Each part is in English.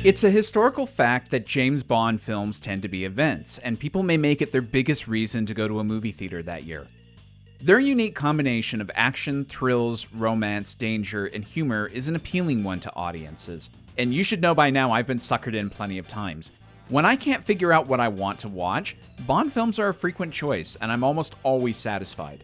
It's a historical fact that James Bond films tend to be events, and people may make it their biggest reason to go to a movie theater that year. Their unique combination of action, thrills, romance, danger, and humor is an appealing one to audiences, and you should know by now I've been suckered in plenty of times. When I can't figure out what I want to watch, Bond films are a frequent choice, and I'm almost always satisfied.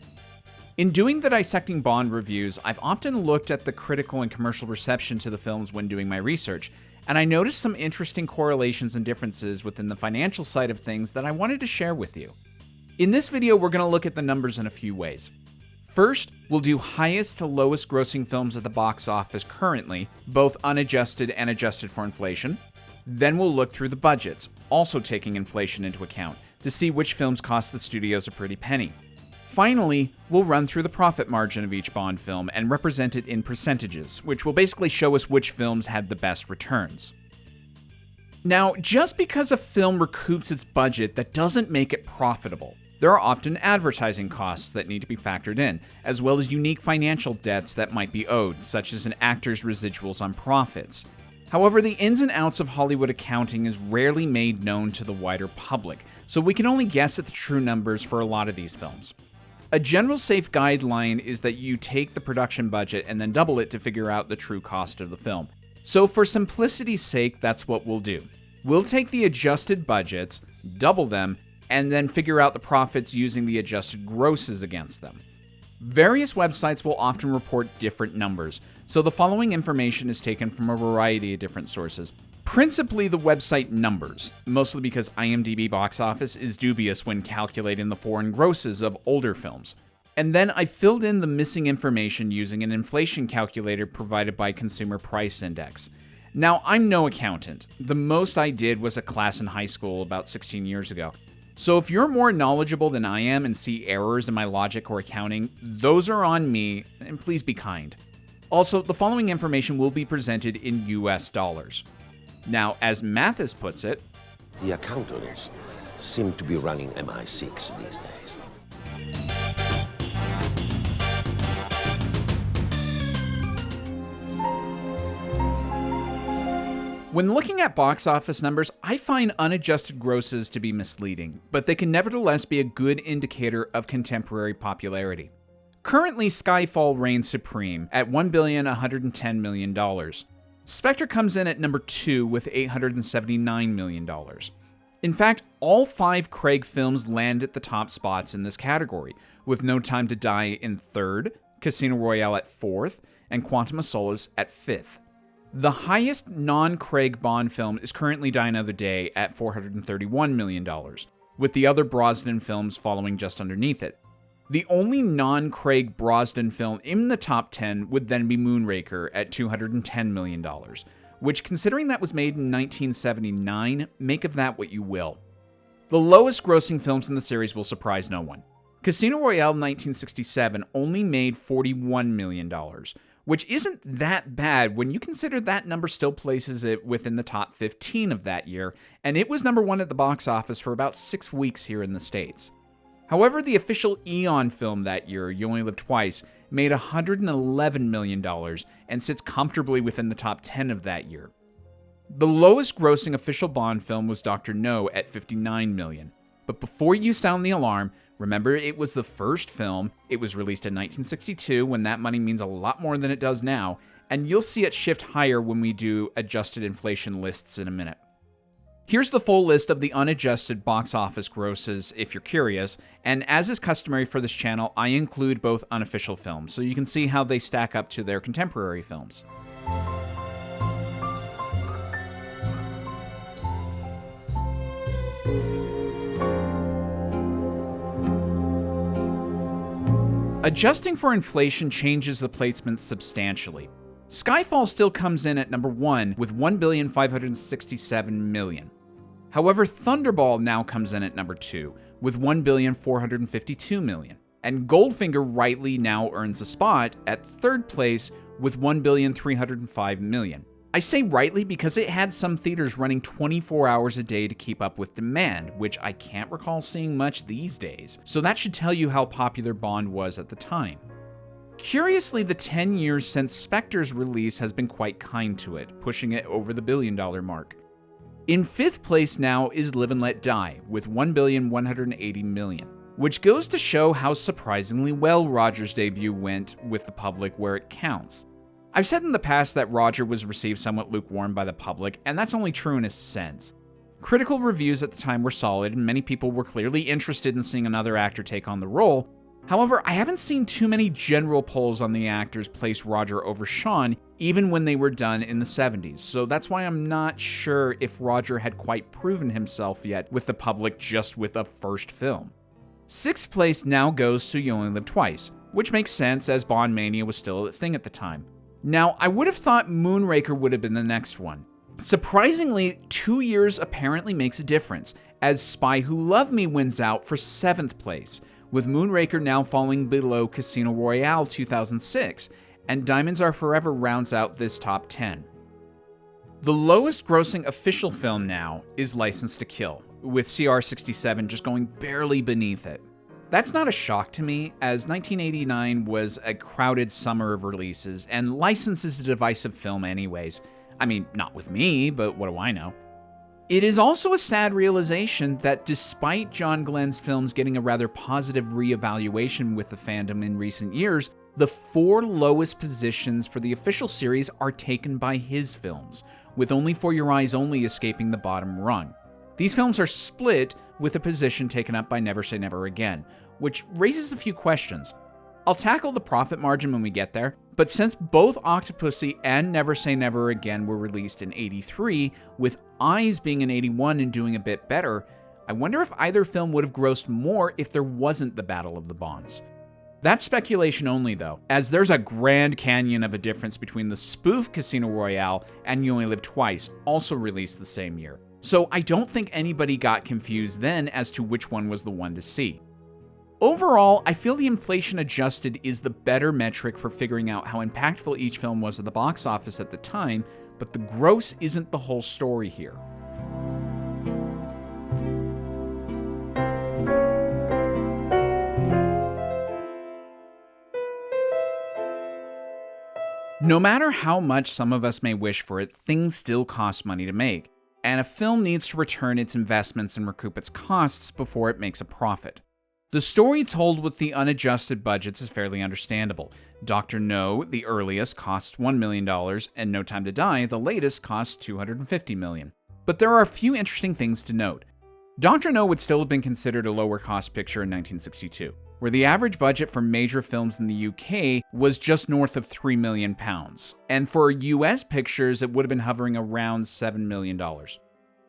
In doing the Dissecting Bond reviews, I've often looked at the critical and commercial reception to the films when doing my research, and I noticed some interesting correlations and differences within the financial side of things that I wanted to share with you. In this video, we're going to look at the numbers in a few ways. First, we'll do highest to lowest grossing films at the box office currently, both unadjusted and adjusted for inflation. Then we'll look through the budgets, also taking inflation into account, to see which films cost the studios a pretty penny. Finally, we'll run through the profit margin of each Bond film and represent it in percentages, which will basically show us which films had the best returns. Now, just because a film recoups its budget, that doesn't make it profitable. There are often advertising costs that need to be factored in, as well as unique financial debts that might be owed, such as an actor's residuals on profits. However, the ins and outs of Hollywood accounting is rarely made known to the wider public, so we can only guess at the true numbers for a lot of these films. A general safe guideline is that you take the production budget and then double it to figure out the true cost of the film. So for simplicity's sake, that's what we'll do. We'll take the adjusted budgets, double them, and then figure out the profits using the adjusted grosses against them. Various websites will often report different numbers, so the following information is taken from a variety of different sources. Principally the website numbers, mostly because IMDb box office is dubious when calculating the foreign grosses of older films. And then I filled in the missing information using an inflation calculator provided by Consumer Price Index. Now, I'm no accountant. The most I did was a class in high school about 16 years ago. So if you're more knowledgeable than I am and see errors in my logic or accounting, those are on me, and please be kind. Also, the following information will be presented in US dollars. Now, as Mathis puts it, the accountants seem to be running MI6 these days. When looking at box office numbers, I find unadjusted grosses to be misleading, but they can nevertheless be a good indicator of contemporary popularity. Currently, Skyfall reigns supreme at $1,110 million. Spectre comes in at number 2 with $879 million. In fact, all 5 Craig films land at the top spots in this category, with No Time to Die in 3rd, Casino Royale at 4th, and Quantum of Solace at 5th. The highest non-Craig Bond film is currently Die Another Day at $431 million, with the other Brosnan films following just underneath it. The only non-Craig Brosnan film in the top 10 would then be Moonraker at $210 million, which, considering that was made in 1979, make of that what you will. The lowest grossing films in the series will surprise no one. Casino Royale 1967 only made $41 million, which isn't that bad when you consider that number still places it within the top 15 of that year, and it was number 1 at the box office for about 6 weeks here in the States. However, the official Eon film that year, You Only Live Twice, made $111 million and sits comfortably within the top 10 of that year. The lowest grossing official Bond film was Dr. No at $59 million. But before you sound the alarm, remember it was the first film, it was released in 1962 when that money means a lot more than it does now, and you'll see it shift higher when we do adjusted inflation lists in a minute. Here's the full list of the unadjusted box office grosses if you're curious, and as is customary for this channel, I include both unofficial films, so you can see how they stack up to their contemporary films. Adjusting for inflation changes the placements substantially. Skyfall still comes in at number 1 with $1,567 million. However, Thunderball now comes in at number 2 with $1,452 million. And Goldfinger rightly now earns a spot at 3rd place with $1,305 million. I say rightly because it had some theaters running 24 hours a day to keep up with demand, which I can't recall seeing much these days, so that should tell you how popular Bond was at the time. Curiously, the 10 years since Spectre's release has been quite kind to it, pushing it over the $1 billion mark. In 5th place now is Live and Let Die, with $1,180 million, which goes to show how surprisingly well Roger's debut went with the public where it counts. I've said in the past that Roger was received somewhat lukewarm by the public, and that's only true in a sense. Critical reviews at the time were solid, and many people were clearly interested in seeing another actor take on the role. However, I haven't seen too many general polls on the actors place Roger over Sean, even when they were done in the 70s, so that's why I'm not sure if Roger had quite proven himself yet with the public just with a first film. 6th place now goes to You Only Live Twice, which makes sense as Bond mania was still a thing at the time. Now, I would have thought Moonraker would have been the next one. Surprisingly, 2 years apparently makes a difference, as Spy Who Loved Me wins out for 7th place, with Moonraker now falling below Casino Royale 2006, and Diamonds Are Forever rounds out this top 10. The lowest grossing official film now is License to Kill, with CR67 just going barely beneath it. That's not a shock to me, as 1989 was a crowded summer of releases, and License is a divisive film anyways. I mean, not with me, but what do I know? It is also a sad realization that despite John Glenn's films getting a rather positive reevaluation with the fandom in recent years, the 4 lowest positions for the official series are taken by his films, with Only For Your Eyes Only escaping the bottom rung. These films are split with a position taken up by Never Say Never Again, which raises a few questions. I'll tackle the profit margin when we get there, but since both Octopussy and Never Say Never Again were released in '83, with Eyes being in '81 and doing a bit better, I wonder if either film would have grossed more if there wasn't the Battle of the Bonds. That's speculation only though, as there's a grand canyon of a difference between the spoof Casino Royale and You Only Live Twice, also released the same year. So I don't think anybody got confused then as to which one was the one to see. Overall, I feel the inflation adjusted is the better metric for figuring out how impactful each film was at the box office at the time, but the gross isn't the whole story here. No matter how much some of us may wish for it, things still cost money to make, and a film needs to return its investments and recoup its costs before it makes a profit. The story told with the unadjusted budgets is fairly understandable. Dr. No, the earliest, cost $1 million, and No Time to Die, the latest, cost $250 million. But there are a few interesting things to note. Dr. No would still have been considered a lower cost picture in 1962, where the average budget for major films in the UK was just north of £3 million, and for US pictures it would have been hovering around $7 million.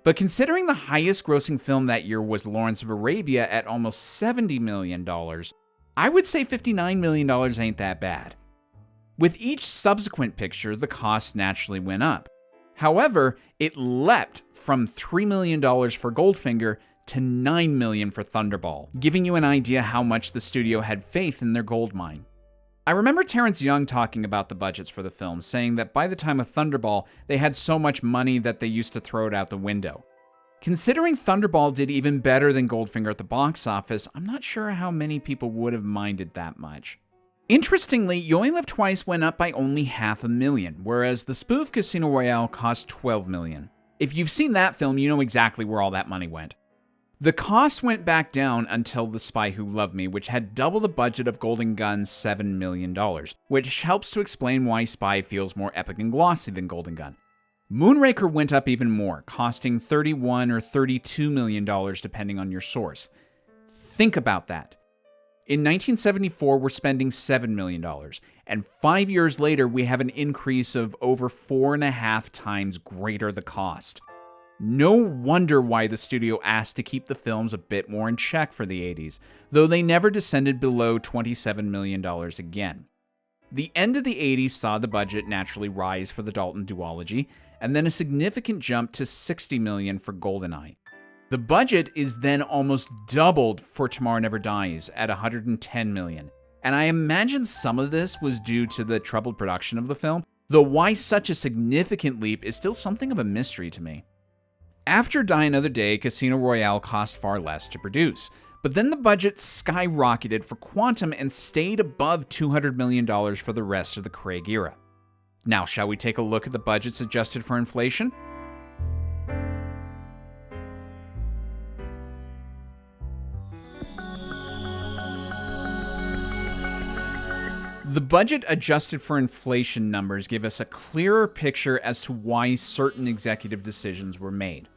But considering the highest grossing film that year was Lawrence of Arabia at almost $70 million, I would say $59 million ain't that bad. With each subsequent picture, the cost naturally went up. However, it leapt from $3 million for Goldfinger to $9 million for Thunderball, giving you an idea how much the studio had faith in their gold mine. I remember Terrence Young talking about the budgets for the film, saying that by the time of Thunderball, they had so much money that they used to throw it out the window. Considering Thunderball did even better than Goldfinger at the box office, I'm not sure how many people would have minded that much. Interestingly, You Only Live Twice went up by only $500,000, whereas the spoof Casino Royale cost $12 million. If you've seen that film, you know exactly where all that money went. The cost went back down until The Spy Who Loved Me, which had double the budget of Golden Gun's $7 million, which helps to explain why Spy feels more epic and glossy than Golden Gun. Moonraker went up even more, costing $31 or $32 million depending on your source. Think about that. In 1974, we're spending $7 million, and 5 years later, we have an increase of over 4.5 times greater the cost. No wonder why the studio asked to keep the films a bit more in check for the 80s, though they never descended below $27 million again. The end of the 80s saw the budget naturally rise for the Dalton duology, and then a significant jump to $60 million for GoldenEye. The budget is then almost doubled for Tomorrow Never Dies at $110 million, and I imagine some of this was due to the troubled production of the film, though why such a significant leap is still something of a mystery to me. After Die Another Day, Casino Royale cost far less to produce, But then the budget skyrocketed for Quantum and stayed above $200 million for the rest of the Craig era. Now, shall we take a look at the budgets adjusted for inflation? The budget adjusted for inflation numbers give us a clearer picture as to why certain executive decisions were made.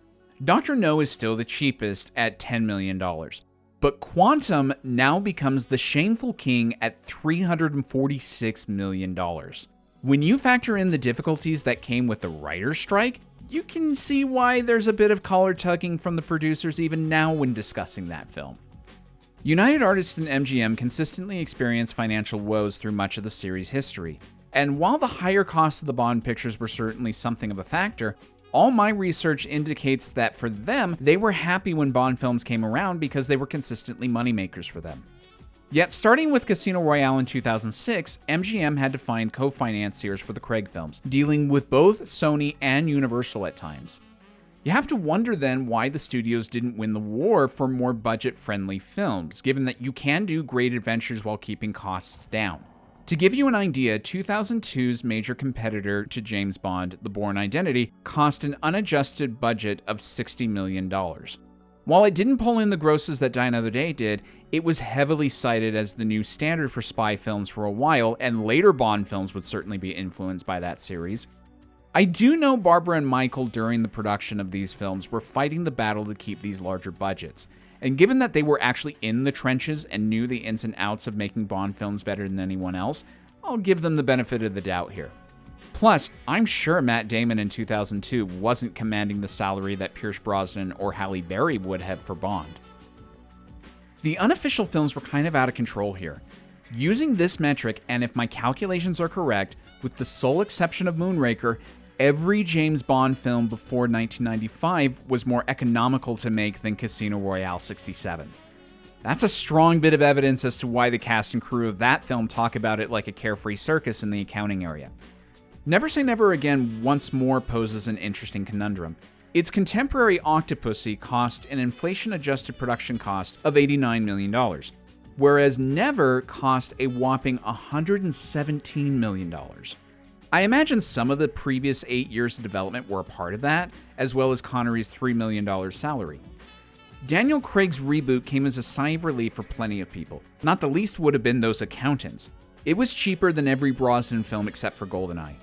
Dr. No is still the cheapest at $10 million, but Quantum now becomes the shameful king at $346 million. When you factor in the difficulties that came with the writer's strike, you can see why there's a bit of collar tugging from the producers even now when discussing that film. United Artists and MGM consistently experienced financial woes through much of the series' history, and while the higher costs of the Bond pictures were certainly something of a factor, all my research indicates that for them, they were happy when Bond films came around because they were consistently moneymakers for them. Yet, starting with Casino Royale in 2006, MGM had to find co-financiers for the Craig films, dealing with both Sony and Universal at times. You have to wonder then why the studios didn't win the war for more budget-friendly films, given that you can do great adventures while keeping costs down. To give you an idea, 2002's major competitor to James Bond, The Bourne Identity, cost an unadjusted budget of $60 million. While it didn't pull in the grosses that Die Another Day did, it was heavily cited as the new standard for spy films for a while, and later Bond films would certainly be influenced by that series. I do know Barbara and Michael during the production of these films were fighting the battle to keep these larger budgets, and given that they were actually in the trenches and knew the ins and outs of making Bond films better than anyone else, I'll give them the benefit of the doubt here. Plus, I'm sure Matt Damon in 2002 wasn't commanding the salary that Pierce Brosnan or Halle Berry would have for Bond. The unofficial films were kind of out of control here. Using this metric, and if my calculations are correct, with the sole exception of Moonraker, every James Bond film before 1995 was more economical to make than Casino Royale 67. That's a strong bit of evidence as to why the cast and crew of that film talk about it like a carefree circus in the accounting area. Never Say Never Again once more poses an interesting conundrum. Its contemporary Octopussy cost an inflation-adjusted production cost of $89 million, whereas Never cost a whopping $117 million. I imagine some of the previous 8 years of development were a part of that, as well as Connery's $3 million salary. Daniel Craig's reboot came as a sigh of relief for plenty of people. Not the least would have been those accountants. It was cheaper than every Brosnan film except for GoldenEye.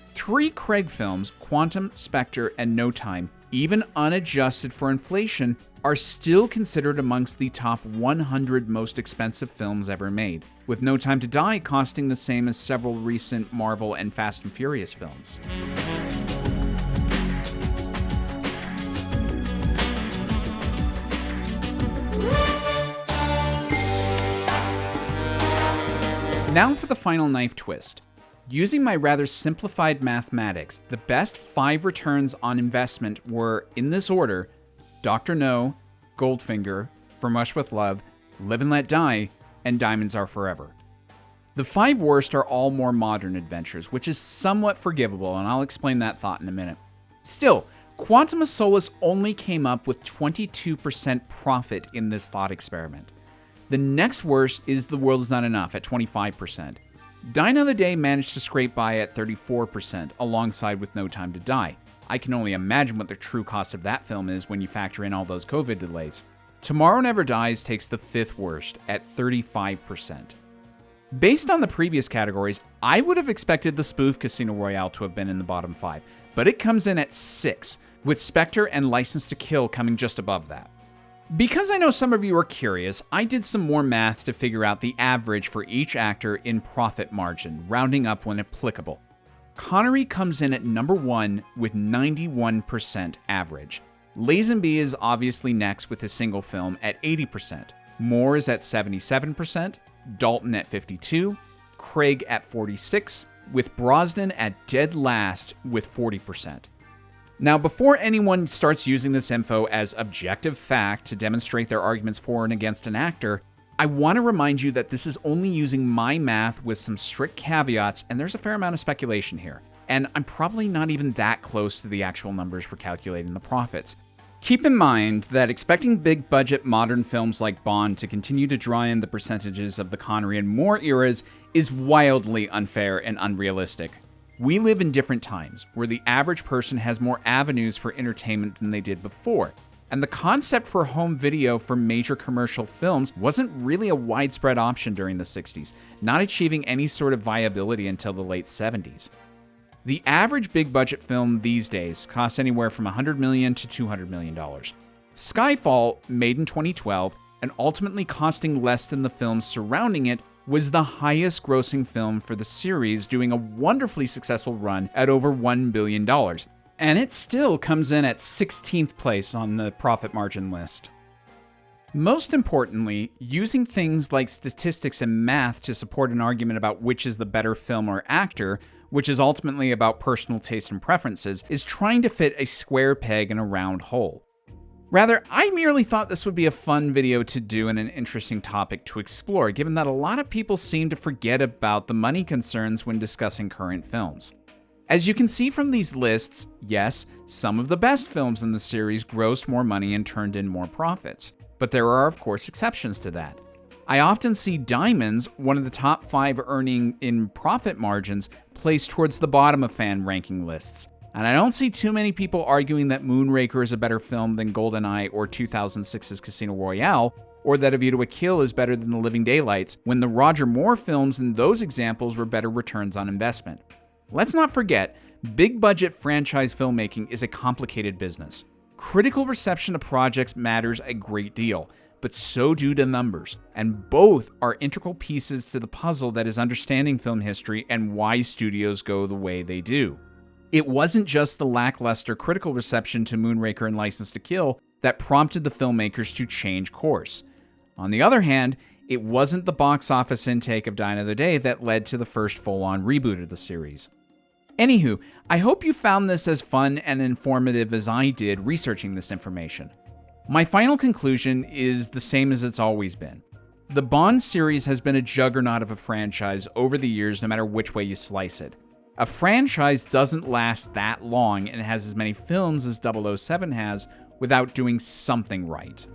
3 Craig films, Quantum, Spectre, and No Time, even unadjusted for inflation, are still considered amongst the top 100 most expensive films ever made, with No Time to Die costing the same as several recent Marvel and Fast and Furious films. Now for the final knife twist. Using my rather simplified mathematics, the best 5 returns on investment were, in this order, Dr. No, Goldfinger, From Russia with Love, Live and Let Die, and Diamonds Are Forever. The 5 worst are all more modern adventures, which is somewhat forgivable, and I'll explain that thought in a minute. Still, Quantum of Solace only came up with 22% profit in this thought experiment. The next worst is The World Is Not Enough at 25%. Die Another Day managed to scrape by at 34%, alongside with No Time to Die. I can only imagine what the true cost of that film is when you factor in all those COVID delays. Tomorrow Never Dies takes the 5th worst at 35%. Based on the previous categories, I would have expected the spoof Casino Royale to have been in the bottom 5, but it comes in at 6, with Spectre and License to Kill coming just above that. Because I know some of you are curious, I did some more math to figure out the average for each actor in profit margin, rounding up when applicable. Connery comes in at number 1 with 91% average. Lazenby is obviously next with his single film at 80%. Moore is at 77%, Dalton at 52%, Craig at 46%, with Brosnan at dead last with 40%. Now, before anyone starts using this info as objective fact to demonstrate their arguments for and against an actor, I want to remind you that this is only using my math with some strict caveats, and there's a fair amount of speculation here. And I'm probably not even that close to the actual numbers for calculating the profits. Keep in mind that expecting big-budget modern films like Bond to continue to draw in the percentages of the Connery and Moore eras is wildly unfair and unrealistic. We live in different times, where the average person has more avenues for entertainment than they did before, and the concept for home video for major commercial films wasn't really a widespread option during the 60s, not achieving any sort of viability until the late 70s. The average big-budget film these days costs anywhere from $100 million to $200 million. Skyfall, made in 2012, and ultimately costing less than the films surrounding it, was the highest-grossing film for the series, doing a wonderfully successful run at over $1 billion. And it still comes in at 16th place on the profit margin list. Most importantly, using things like statistics and math to support an argument about which is the better film or actor, which is ultimately about personal taste and preferences, is trying to fit a square peg in a round hole. Rather, I merely thought this would be a fun video to do and an interesting topic to explore, given that a lot of people seem to forget about the money concerns when discussing current films. As you can see from these lists, yes, some of the best films in the series grossed more money and turned in more profits, but there are of course exceptions to that. I often see Diamonds, one of the top 5 earning in profit margins, placed towards the bottom of fan ranking lists. And I don't see too many people arguing that Moonraker is a better film than GoldenEye or 2006's Casino Royale, or that A View to a Kill is better than The Living Daylights, when the Roger Moore films in those examples were better returns on investment. Let's not forget, big-budget franchise filmmaking is a complicated business. Critical reception of projects matters a great deal, but so do the numbers, and both are integral pieces to the puzzle that is understanding film history and why studios go the way they do. It wasn't just the lackluster critical reception to Moonraker and License to Kill that prompted the filmmakers to change course. On the other hand, it wasn't the box office intake of Die Another Day that led to the first full-on reboot of the series. Anywho, I hope you found this as fun and informative as I did researching this information. My final conclusion is the same as it's always been. The Bond series has been a juggernaut of a franchise over the years, no matter which way you slice it. A franchise doesn't last that long and has as many films as 007 has without doing something right.